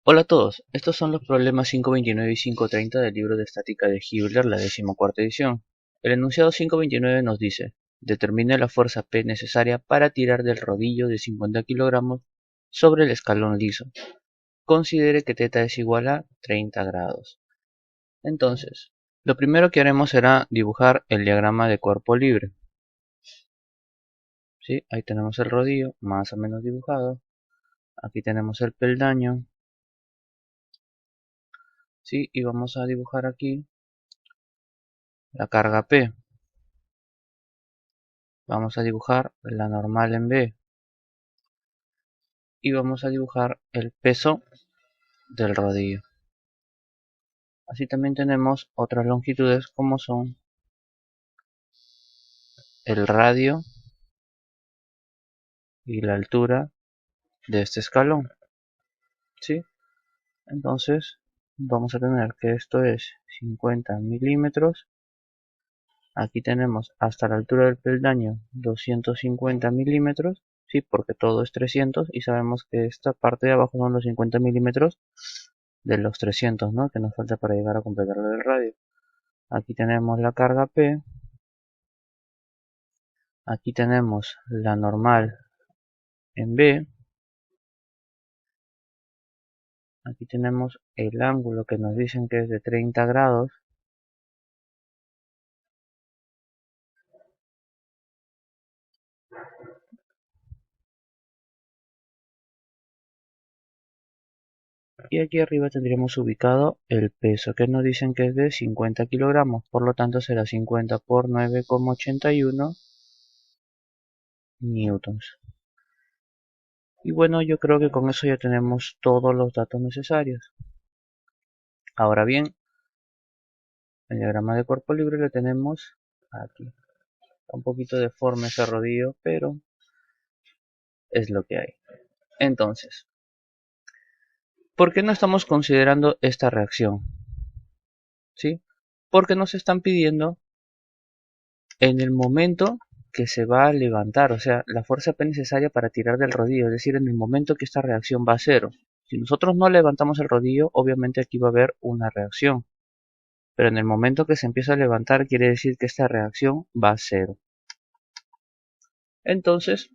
Hola a todos, estos son los problemas 529 y 530 del libro de estática de Hibbeler, la 14ª edición. El enunciado 529 nos dice: determine la fuerza P necesaria para tirar del rodillo de 50 kilogramos sobre el escalón liso. Considere que θ es igual a 30 grados. Entonces, lo primero que haremos será dibujar el diagrama de cuerpo libre. ¿Sí? Ahí tenemos el rodillo más o menos dibujado. Aquí tenemos el peldaño. ¿Sí? Y vamos a dibujar aquí la carga P. Vamos a dibujar la normal en B y vamos a dibujar el peso del rodillo. Así también tenemos otras longitudes como son el radio y la altura de este escalón. ¿Sí? Entonces vamos a tener que esto es 50 milímetros. Aquí tenemos hasta la altura del peldaño 250 milímetros. Sí, porque todo es 300 y sabemos que esta parte de abajo son los 50 milímetros de los 300, ¿no? Que nos falta para llegar a completar el radio. Aquí tenemos la carga P. Aquí tenemos la normal en B. Aquí tenemos el ángulo que nos dicen que es de 30 grados. Y aquí arriba tendríamos ubicado el peso que nos dicen que es de 50 kilogramos. Por lo tanto será 50 por 9,81 newtons. Y bueno, yo creo que con eso ya tenemos todos los datos necesarios. Ahora bien, el diagrama de cuerpo libre lo tenemos aquí. Está un poquito deforme ese rodillo, pero es lo que hay. Entonces, ¿por qué no estamos considerando esta reacción? ¿Sí? Porque nos están pidiendo en el momento que se va a levantar, o sea, la fuerza P necesaria para tirar del rodillo, es decir, en el momento que esta reacción va a cero. Si nosotros no levantamos el rodillo, obviamente aquí va a haber una reacción. Pero en el momento que se empieza a levantar, quiere decir que esta reacción va a cero. Entonces,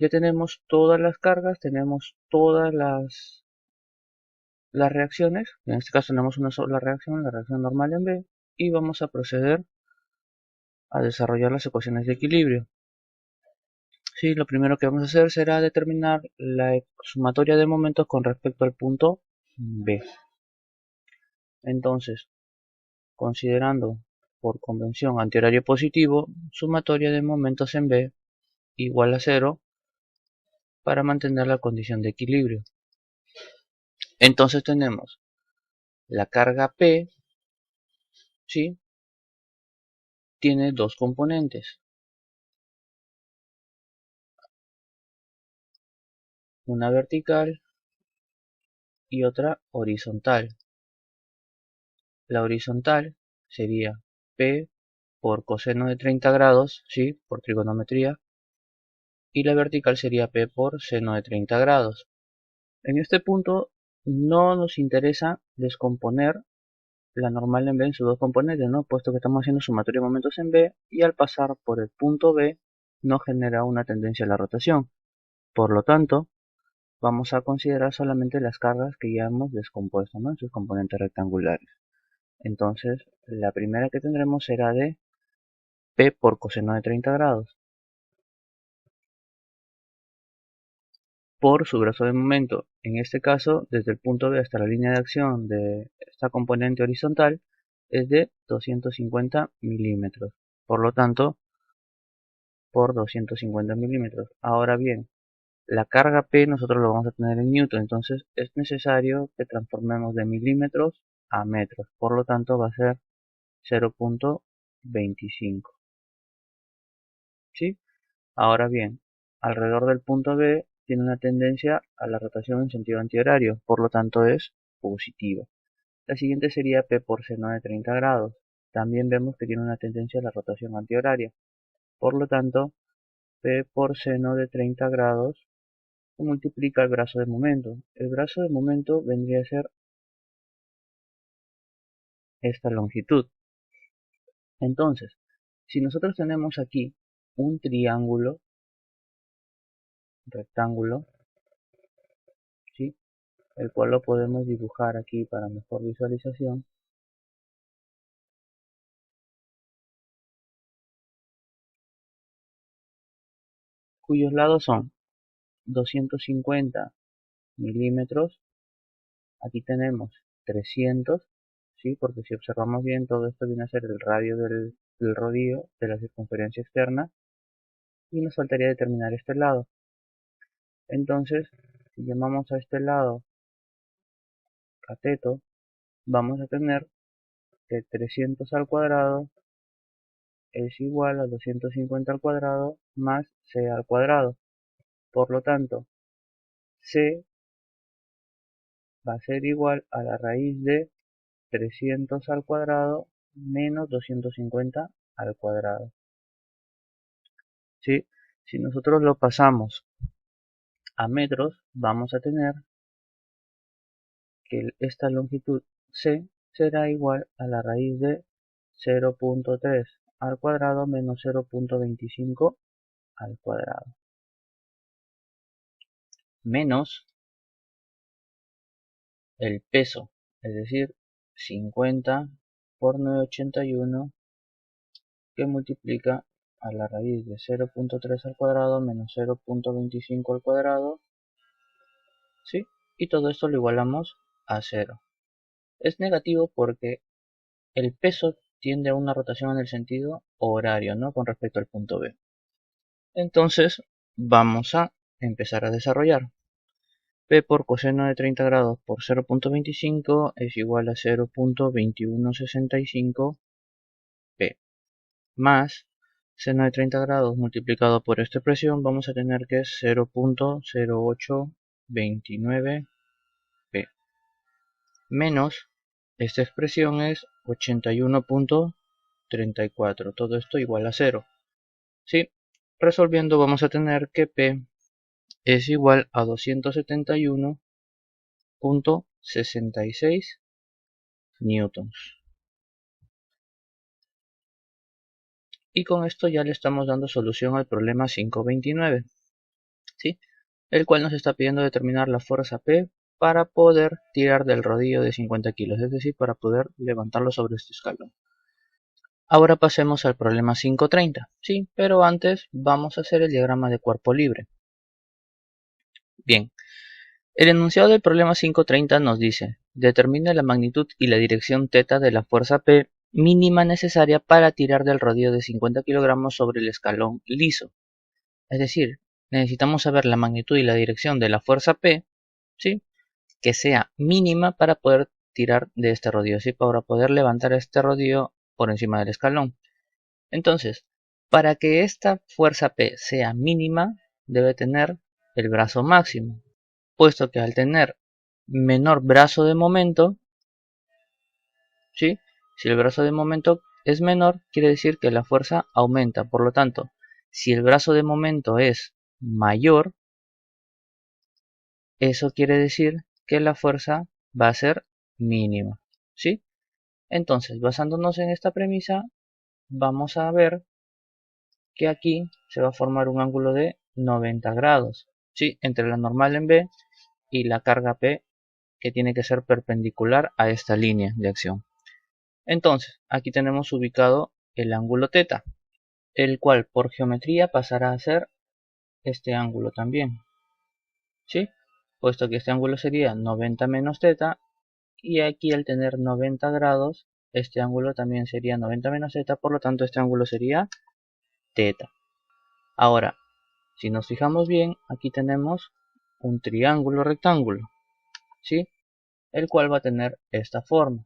ya tenemos todas las cargas, tenemos todas las reacciones. En este caso tenemos una sola reacción, la reacción normal en B. Y vamos a proceder a desarrollar las ecuaciones de equilibrio. Sí, lo primero que vamos a hacer será determinar la sumatoria de momentos con respecto al punto B. Entonces, considerando por convención antihorario positivo, sumatoria de momentos en B igual a 0 para mantener la condición de equilibrio. Entonces tenemos la carga P, ¿sí? Tiene dos componentes, una vertical y otra horizontal. La horizontal sería P por coseno de 30 grados, ¿sí? Por trigonometría. Y la vertical sería P por seno de 30 grados. En este punto no nos interesa descomponer la normal en B en sus dos componentes, ¿no? Puesto que estamos haciendo sumatoria de momentos en B y al pasar por el punto B no genera una tendencia a la rotación. Por lo tanto, vamos a considerar solamente las cargas que ya hemos descompuesto, ¿no? En sus componentes rectangulares. Entonces, la primera que tendremos será de P por coseno de 30 grados por su brazo de momento. En este caso, desde el punto B hasta la línea de acción de esta componente horizontal es de 250 milímetros. Por lo tanto, por 250 milímetros. Ahora bien, la carga P nosotros lo vamos a tener en newton, entonces es necesario que transformemos de milímetros a metros. Por lo tanto, va a ser 0,25. ¿Sí? Ahora bien, alrededor del punto B tiene una tendencia a la rotación en sentido antihorario, por lo tanto es positiva. La siguiente sería P por seno de 30 grados. También vemos que tiene una tendencia a la rotación antihoraria. Por lo tanto, P por seno de 30 grados multiplica el brazo de momento. El brazo de momento vendría a ser esta longitud. Entonces, si nosotros tenemos aquí un triángulo rectángulo, ¿sí?, el cual lo podemos dibujar aquí para mejor visualización, cuyos lados son 250 milímetros, aquí tenemos 300, ¿sí?, porque si observamos bien todo esto viene a ser el radio del rodillo de la circunferencia externa, y nos faltaría determinar este lado. Entonces, si llamamos a este lado cateto, vamos a tener que 300 al cuadrado es igual a 250 al cuadrado más c al cuadrado. Por lo tanto, c va a ser igual a la raíz de 300 al cuadrado menos 250 al cuadrado. ¿Sí? Si nosotros lo pasamos a metros, vamos a tener que esta longitud c será igual a la raíz de 0.3 al cuadrado menos 0.25 al cuadrado. Menos el peso, es decir, 50 por 981, que multiplica a la raíz de 0.3 al cuadrado menos 0.25 al cuadrado, ¿sí? Y todo esto lo igualamos a 0. Es negativo porque el peso tiende a una rotación en el sentido horario, ¿no?, con respecto al punto B. Entonces, vamos a empezar a desarrollar. P por coseno de 30 grados por 0.25 es igual a 0.2165 P, más seno de 30 grados multiplicado por esta expresión, vamos a tener que es 0.0829 P, menos esta expresión es 81.34, todo esto igual a 0. ¿Sí? Resolviendo vamos a tener que P es igual a 271.66 newtons. Y con esto ya le estamos dando solución al problema 529, ¿sí?, el cual nos está pidiendo determinar la fuerza P para poder tirar del rodillo de 50 kilos, es decir, para poder levantarlo sobre este escalón. Ahora pasemos al problema 530, ¿sí?, pero antes vamos a hacer el diagrama de cuerpo libre. Bien, el enunciado del problema 530 nos dice: determine la magnitud y la dirección θ de la fuerza P mínima necesaria para tirar del rodillo de 50 kilogramos sobre el escalón liso. Es decir, necesitamos saber la magnitud y la dirección de la fuerza P, ¿sí?, que sea mínima para poder tirar de este rodillo, ¿sí?, para poder levantar este rodillo por encima del escalón. Entonces, para que esta fuerza P sea mínima, debe tener el brazo máximo, puesto que al tener menor brazo de momento, ¿sí?, si el brazo de momento es menor, quiere decir que la fuerza aumenta. Por lo tanto, si el brazo de momento es mayor, eso quiere decir que la fuerza va a ser mínima, ¿sí? Entonces, basándonos en esta premisa, vamos a ver que aquí se va a formar un ángulo de 90 grados, ¿sí?, entre la normal en B y la carga P, que tiene que ser perpendicular a esta línea de acción. Entonces, aquí tenemos ubicado el ángulo θ, el cual por geometría pasará a ser este ángulo también, ¿sí?, puesto que este ángulo sería 90 menos θ, y aquí al tener 90 grados, este ángulo también sería 90 menos θ, por lo tanto este ángulo sería θ. Ahora, si nos fijamos bien, aquí tenemos un triángulo rectángulo, ¿sí?, el cual va a tener esta forma.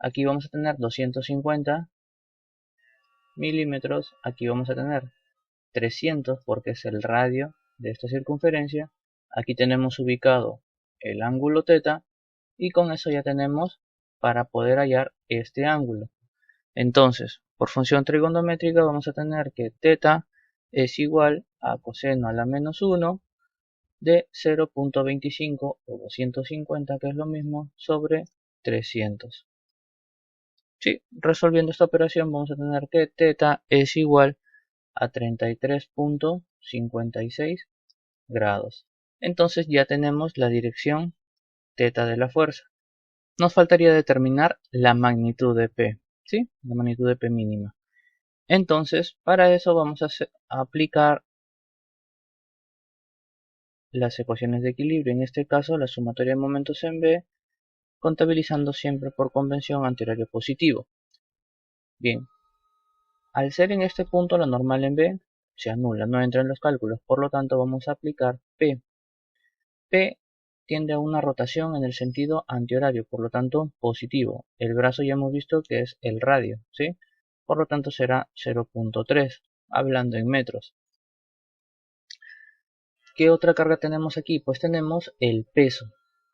Aquí vamos a tener 250 milímetros, aquí vamos a tener 300 porque es el radio de esta circunferencia. Aquí tenemos ubicado el ángulo θ y con eso ya tenemos para poder hallar este ángulo. Entonces, por función trigonométrica vamos a tener que θ es igual a coseno a la menos 1 de 0.25 o 250, que es lo mismo, sobre 300. Sí, resolviendo esta operación vamos a tener que θ es igual a 33.56 grados. Entonces ya tenemos la dirección θ de la fuerza. Nos faltaría determinar la magnitud de P, ¿sí? La magnitud de P mínima. Entonces, para eso vamos a aplicar las ecuaciones de equilibrio, en este caso la sumatoria de momentos en B, contabilizando siempre por convención antihorario positivo. Bien, al ser en este punto la normal en B se anula, no entra en los cálculos, por lo tanto vamos a aplicar P. P tiende a una rotación en el sentido antihorario, por lo tanto positivo. El brazo ya hemos visto que es el radio, ¿sí? Por lo tanto será 0.3, hablando en metros. ¿Qué otra carga tenemos aquí? Pues tenemos el peso.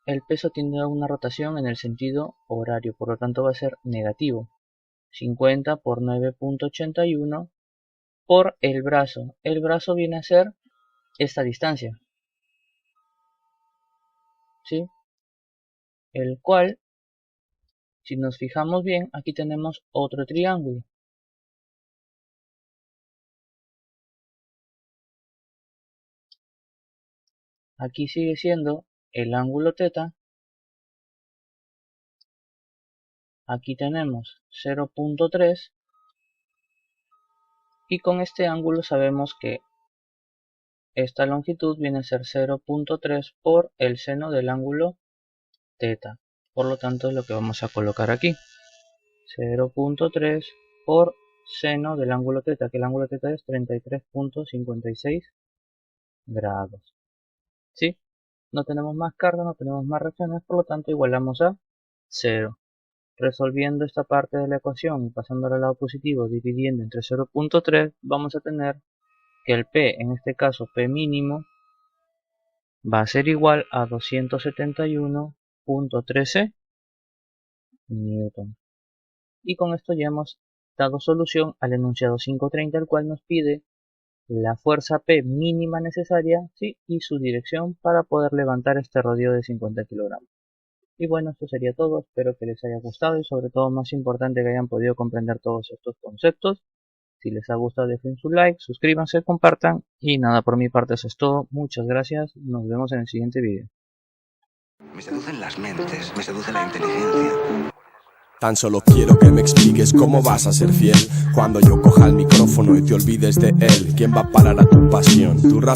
El peso tiende a una rotación en el sentido horario, por lo tanto va a ser negativo. 50 por 9.81 por el brazo. El brazo viene a ser esta distancia, ¿sí? El cual, si nos fijamos bien, aquí tenemos otro triángulo. Aquí sigue siendo el ángulo θ. Aquí tenemos 0.3 y con este ángulo sabemos que esta longitud viene a ser 0.3 por el seno del ángulo θ. Por lo tanto es lo que vamos a colocar aquí. 0.3 por seno del ángulo θ, que el ángulo θ es 33.56 grados. ¿Sí? No tenemos más carga, no tenemos más reacciones, por lo tanto igualamos a 0. Resolviendo esta parte de la ecuación y pasando al lado positivo, dividiendo entre 0.3, vamos a tener que el P, en este caso P mínimo, va a ser igual a 271.13 newton. Y con esto ya hemos dado solución al enunciado 530, el cual nos pide la fuerza P mínima necesaria, ¿sí? Y su dirección para poder levantar este rodillo de 50 kilogramos. Y bueno, esto sería todo, espero que les haya gustado y sobre todo más importante que hayan podido comprender todos estos conceptos. Si les ha gustado dejen su like, suscríbanse, compartan y nada, por mi parte eso es todo. Muchas gracias, nos vemos en el siguiente vídeo. Me seducen las mentes, me seduce la inteligencia. Tan solo quiero que me expliques cómo vas a ser fiel cuando yo coja el micrófono y te olvides de él. ¿Quién va a parar a tu pasión? Tu razón.